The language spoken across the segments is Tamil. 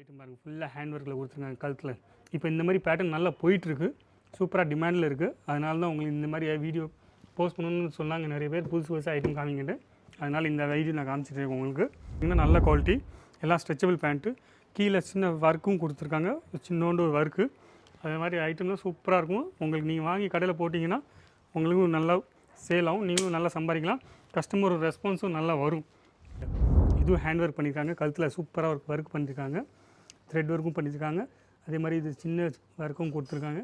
ஐட்டம் பாருங்கள், ஃபுல்லாக ஹேண்ட் ஒர்க்கில் கொடுத்துருக்காங்க கழுத்தில். இப்போ இந்த மாதிரி பேட்டர்ன் நல்லா போயிட்டுருக்கு, சூப்பராக டிமாண்டில் இருக்குது. அதனால தான் உங்களுக்கு இந்த மாதிரி வீடியோ போஸ்ட் பண்ணணும்னு சொன்னாங்க நிறைய பேர், புதுசு புதுசாக ஐட்டம் காமிங்கிட்டு. அதனால் இந்த வீடியோ நான் காமிச்சிட்டு இருக்கேன் உங்களுக்கு. இன்னும் நல்ல குவாலிட்டி, எல்லாம் ஸ்ட்ரெச்சபிள் பேண்ட்டு, கீழே சின்ன ஒர்க்கும் கொடுத்துருக்காங்க, சின்னோண்டு ஒரு ஒர்க்கு. அது மாதிரி ஐட்டம்லாம் சூப்பராக இருக்கும். உங்களுக்கு நீங்கள் வாங்கி கடையில் போட்டிங்கன்னா உங்களுக்கும் நல்லா சேல் ஆகும், நீங்களும் நல்லா சம்பாதிக்கலாம், கஸ்டமர் ரெஸ்பான்ஸும் நல்லா வரும். இதுவும் ஹேண்ட் ஒர்க் பண்ணியிருக்காங்க, கழுத்தில் சூப்பராக ஒர்க் பண்ணியிருக்காங்க, த்ரெட் ஒர்க்கும் பண்ணியிருக்காங்க. அதே மாதிரி இது சின்ன ஒர்க்கும் கொடுத்துருக்காங்க.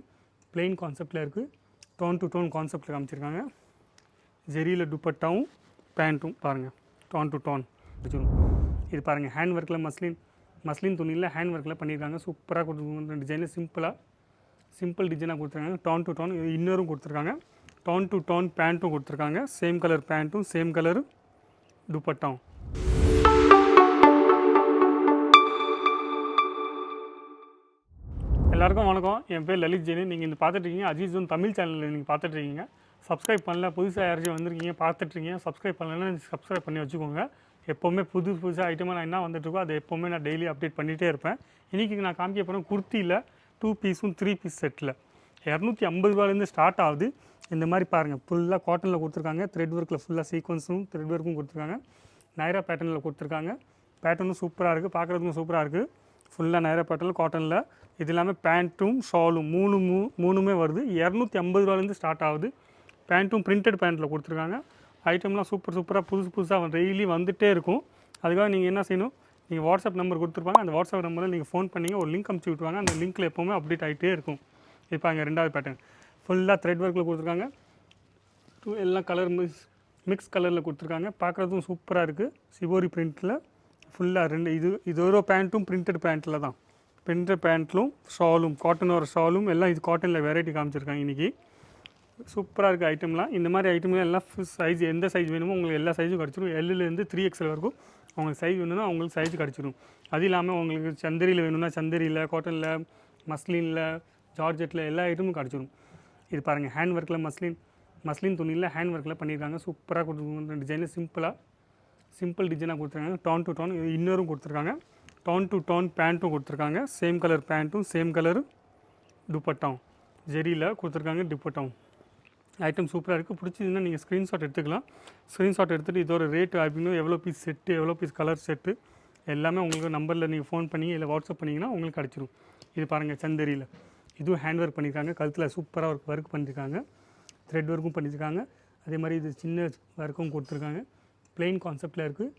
பிளெயின் கான்செப்டில் இருக்குது, டோன் டு டோன் கான்செப்டில் காமிச்சிருக்காங்க. ஜெரியில் துப்பட்டாவும் பேண்ட்டும் பாருங்கள், டோன் டு டோன் வச்சுரும். இது பாருங்கள், ஹேண்ட் ஒர்க்கில் மஸ்லின் துணியில் ஹேண்ட் ஒர்க்கில் பண்ணியிருக்காங்க. சூப்பராக கொடுத்துருக்காங்க. டிசைனில் சிம்பிள் டிசைனாக கொடுத்துருக்காங்க. டோன் டு டோன் இன்னரும் கொடுத்துருக்காங்க. டோன் டு டோன் பேண்ட்டும் கொடுத்துருக்காங்க. சேம் கலர் பேண்ட்டும் சேம் கலர் துப்பட்டாவும். எல்லாருக்கும் வணக்கம். என் பேர் லலித் ஜெயின். நீங்கள் இந்த பார்த்துட்ருக்கீங்க அஜித் ஜோன் தமிழ் சேனலில் நீங்கள் பார்த்துட்ருக்கீங்க. சப்ஸ்கிரைப் பண்ணல, புதுசாக யாராச்சும் வந்திருக்கீங்க பார்த்துட்ருக்கீங்க, சப்ஸ்கிரைப் பண்ணலன்னா சப்ஸ்கிரைப் பண்ணி வச்சுக்கோங்க. எப்போவுமே புதுசாக ஐட்டமாக நான் என்ன வந்துட்டுருக்கோ அது எப்போவுமே நான் டெய்லி அப்டேட் பண்ணிகிட்டே இருப்பேன். இன்றைக்கி நான் காமிக்க போகிறேன் குர்த்தியில் 2 பீஸும் 3 பீஸ் செட்டில் 250 ரூபாயிலேருந்து ஸ்டார்ட் ஆகுது. இந்த மாதிரி பாருங்கள், ஃபுல்லாக காட்டனில் கொடுத்துருக்காங்க. த்ரெட் ஒர்க்கில் ஃபுல்லாக சீக்வன்ஸும் த்ரெட் ஒர்க்கும் கொடுத்துருக்காங்க. நைரா பேட்டர்னில் கொடுத்துருக்காங்க. பேட்டர்னும் சூப்பராக இருக்குது, பார்க்குறதுக்கும் சூப்பராக இருக்குது. ஃபுல்லாக நைரா பேட்டர்னில் காட்டனில். இது இல்லாமல் பேண்ட்டும் ஷாலும் மூணுமே வருது. 250 ரூபாயிலேருந்து ஸ்டார்ட் ஆகுது. பேண்ட்டும் பிரிண்டட் பேண்ட்டில் கொடுத்துருக்காங்க. ஐட்டம்லாம் சூப்பராக புதுசாக டெய்லி வந்துகிட்டே இருக்கும். அதுக்காக நீங்கள் என்ன செய்யணும், நீங்கள் வாட்ஸ்அப் நம்பர் கொடுத்துருப்பாங்க, அந்த வாட்ஸ்அப் நம்பரில் நீங்கள் ஃபோன் பண்ணிங்க, ஒரு லிங்க் அமுச்சு விட்டுருவாங்க. அந்த லிங்க்கில் எப்போவுமே அப்டேட் ஆகிட்டே இருக்கும். இப்போ அங்கே ரெண்டாவது பேட்டர்ன் ஃபுல்லாக த்ரெட் ஒர்க்கில் கொடுத்துருக்காங்க. எல்லாம் கலர் மிக்ஸ் கலரில் கொடுத்துருக்காங்க. பார்க்குறதும் சூப்பராக இருக்குது. சிவோரி பிரிண்ட்டில் ஃபுல்லாக இது ஒரு பேண்ட்டும் பிரிண்டட் பேண்ட்டில் தான். பிரிண்டட் பேண்ட்லும் ஷாலும், காட்டனோட ஷாலும் எல்லாம் இது காட்டனில் வெரைட்டி காமிச்சிருக்காங்க இன்றைக்கி. சூப்பராக இருக்குது ஐட்டம்லாம். இந்த மாதிரி ஐட்டம்லாம் எல்லாம் சைஸ், எந்த சைஸ் வேணுமோ உங்களுக்கு எல்லா சைஸும் கிடச்சிரும். எல்லுலேருந்து 3XL வரைக்கும் உங்களுக்கு சைஸ் வேணும்னா அவங்களுக்கு சைஸ் கிடச்சிரும். அது இல்லாமல் உங்களுக்கு சந்தரியில் வேணும்னா சந்தரியில், காட்டனில், மஸ்லினில், ஜார்ஜெட்டில் எல்லா ஐட்டமும் கிடச்சிரும். இது பாருங்கள், ஹேண்ட் ஒர்க்கில் மஸ்லின் துணியில் ஹேண்ட் ஒர்க்கில் பண்ணியிருக்காங்க. சூப்பராக கொடுத்துருக்காங்க. டிசைனில் சிம்பிள் டிசைனாக கொடுத்துருக்காங்க. டோன் டு டோன் இன்னரும் கொடுத்துருக்காங்க. டோன் டு டோன் பேண்ட்டும் கொடுத்துருக்காங்க. சேம் கலர் பேண்ட்டும் சேம் கலர் துப்பட்டாவும் ஜெரியில் கொடுத்துருக்காங்க. துப்பட்டாவும் ஐட்டம் சூப்பராக இருக்குது. பிடிச்சதுன்னா நீங்கள் ஸ்க்ரீன்ஷாட் எடுத்துக்கலாம். ஸ்க்ரீன்ஷாட் எடுத்துகிட்டு இதோட ரேட் அப்படின்னா எவ்வளோ பீஸ் செட்டு, எவ்வளோ பீஸ் கலர் செட்டு எல்லாமே உங்களுக்கு நம்பரில் நீங்கள் ஃபோன் பண்ணி இல்லை வாட்ஸ்அப் பண்ணிங்கன்னா உங்களுக்கு கிடச்சிரும். இது பாருங்கள், சந்தரியில் இதுவும் ஹேண்ட் ஒர்க் பண்ணியிருக்காங்க. கழுத்தில் சூப்பராக ஒர்க் பண்ணியிருக்காங்க. த்ரெட் ஒர்க்கும் பண்ணியிருக்காங்க. அதே மாதிரி இது சின்ன ஒர்க்கும் கொடுத்துருக்காங்க. பிளெயின் கான்செப்டில் இருக்குது,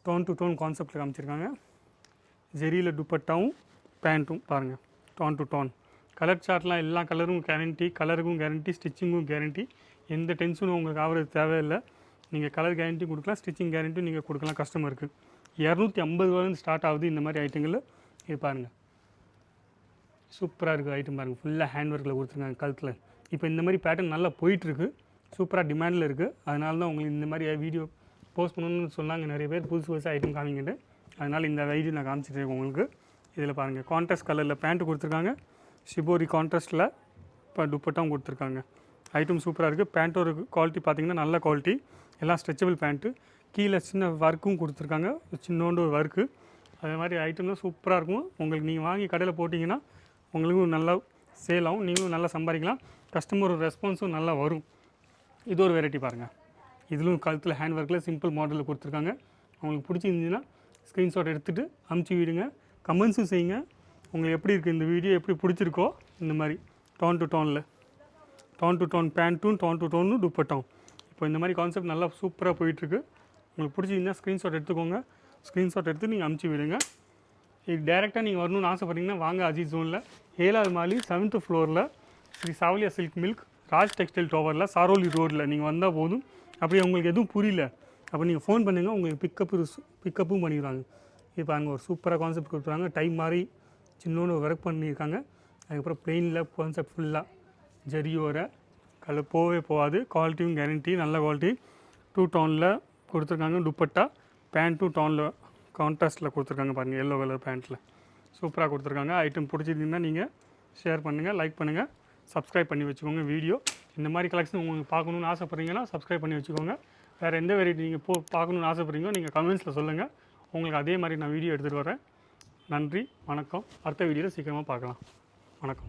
டோன் டு டோன் கான்செப்டில் காமிச்சிருக்காங்க. ஜெரியில் துப்பட்டாவும் பேண்ட்டும் பாருங்கள், டோன் டு டோன். கலர் சார்ட்லாம் எல்லா கலரும் கேரண்டி, கலருக்கும் கேரண்டி, ஸ்டிச்சிங்கும் கேரண்டி. எந்த டென்ஷனும் உங்களுக்கு ஆகிறது தேவையில்லை. நீங்கள் கலர் கேரண்டி கொடுக்கலாம், ஸ்டிச்சிங் கேரண்டி நீங்கள் கொடுக்கலாம் கஸ்டமருக்கு. 250 ரூபாயிலேருந்து ஸ்டார்ட் ஆகுது இந்த மாதிரி ஐட்டங்கள். இது பாருங்கள், சூப்பராக இருக்குது ஐட்டம் பாருங்கள். ஃபுல்லாக ஹேண்ட் ஒர்க்கில் கொடுத்துருக்காங்க கழுத்தில். இப்போ இந்த மாதிரி பேட்டர்ன் நல்லா போயிட்டுருக்கு, சூப்பராக டிமாண்டில் இருக்குது. அதனால தான் உங்களுக்கு இந்த மாதிரி வீடியோ போஸ்ட் பண்ணணும்னு சொன்னாங்க நிறைய பேர், புதுசாக ஐட்டம் காமிங்கிட்டு. அதனால் இந்த வீடியோ நான் காமிச்சிட்டு இருக்கேன் உங்களுக்கு. இதில் பாருங்கள், கான்ட்ராஸ்ட் கலரில் பேண்ட்டு கொடுத்துருக்காங்க. ஷிபோரி கான்ட்ராஸ்ட்டில் இப்போ துப்பட்டாவும் கொடுத்துருக்காங்க. ஐட்டம் சூப்பராக இருக்குது. பேண்ட்டோட குவாலிட்டி பார்த்திங்கன்னா நல்ல குவாலிட்டி, எல்லாம் ஸ்ட்ரெச்சபிள் பேண்ட்டு. கீழே சின்ன ஒர்க்கும் கொடுத்துருக்காங்க, சின்னோண்டு ஒரு ஒர்க்கு. அதே மாதிரி ஐட்டம்லாம் சூப்பராக இருக்கும். உங்களுக்கு நீங்கள் வாங்கி கடையில் போட்டிங்கன்னா உங்களுக்கும் நல்லா சேல் ஆகும், நீங்களும் நல்லா சம்பாதிக்கலாம், கஸ்டமர் ரெஸ்பான்ஸும் நல்லா வரும். இது ஒரு வெரைட்டி பாருங்கள். இதிலும் கழுத்தில் ஹேண்ட் ஒர்க்கில் சிம்பிள் மாடலில் கொடுத்துருக்காங்க. உங்களுக்கு பிடிச்சிருந்துச்சுன்னா ஸ்க்ரீன்ஷாட் எடுத்துகிட்டு அமுச்சு விடுங்க, கமெண்ட்ஸும் செய்யுங்க. உங்களுக்கு எப்படி இருக்குது இந்த வீடியோ, எப்படி பிடிச்சிருக்கோ. இந்த மாதிரி டோன் டு டோன் பேண்ட்டும் டோன் டு டோன்னு துப்பட்டாவும். இப்போ இந்த மாதிரி கான்செப்ட் நல்லா சூப்பராக போயிட்டுருக்கு. உங்களுக்கு பிடிச்சிருந்தா ஸ்க்ரீன்ஷாட் எடுத்துக்கோங்க. ஸ்க்ரீன்ஷாட் எடுத்து நீங்கள் அமுச்சு விடுங்க. இது டேரெக்டாக நீங்கள் வரணும்னு ஆசைப்பட்டீங்கன்னா வாங்க அஜித் ஜோனில் 7வது மாடி 7th ஃப்ளோரில் Shri Sawaliya silk mills Raj textile டவரில் சாரோலி ரோடில் நீங்கள் வந்தால் போதும். அப்படி உங்களுக்கு எதுவும் புரியல அப்போ நீங்கள் ஃபோன் பண்ணுங்கள், உங்களுக்கு பிக்கப்பும் பண்ணிடுவாங்க. இப்போ அங்கே ஒரு சூப்பராக கான்செப்ட் கொடுத்துருவாங்க. டைம் மாதிரி சின்னோன்னு ஒர்க் பண்ணியிருக்காங்க. அதுக்கப்புறம் பிளெயினில் கான்செப்ட் ஃபுல்லாக ஜரியோர கலர் போகாது. குவாலிட்டியும் கேரண்டி, நல்ல குவாலிட்டி. 2 டோனில் கொடுத்துருக்காங்க. துப்பட்டா பேண்ட்டும் டோனில் கான்ட்ராஸ்ட்டில் கொடுத்துருக்காங்க பாருங்கள், எல்லோ கலர் பேண்ட்டில் சூப்பராக கொடுத்துருக்காங்க. ஐட்டம் பிடிச்சிருந்தீங்கன்னா நீங்கள் ஷேர் பண்ணுங்கள், லைக் பண்ணுங்கள், சப்ஸ்கிரைப் பண்ணி வச்சுக்கோங்க. வீடியோ இந்த மாதிரி கலெக்ஷன் உங்களுக்கு பார்க்கணுன்னு ஆசைப்பட்றீங்கன்னா சப்ஸ்கிரைப் பண்ணி வச்சுக்கோங்க. வேறு எந்த வெரைட்டி நீங்கள் பார்க்கணுன்னு ஆசைப்பட்றீங்களோ நீங்கள் கமெண்ட்ஸில் சொல்லுங்கள். உங்களுக்கு அதே மாதிரி நான் வீடியோ எடுத்துகிட்டு வரேன். நன்றி, வணக்கம். அடுத்த வீடியோவில் சீக்கிரமாக பார்க்கலாம். வணக்கம்.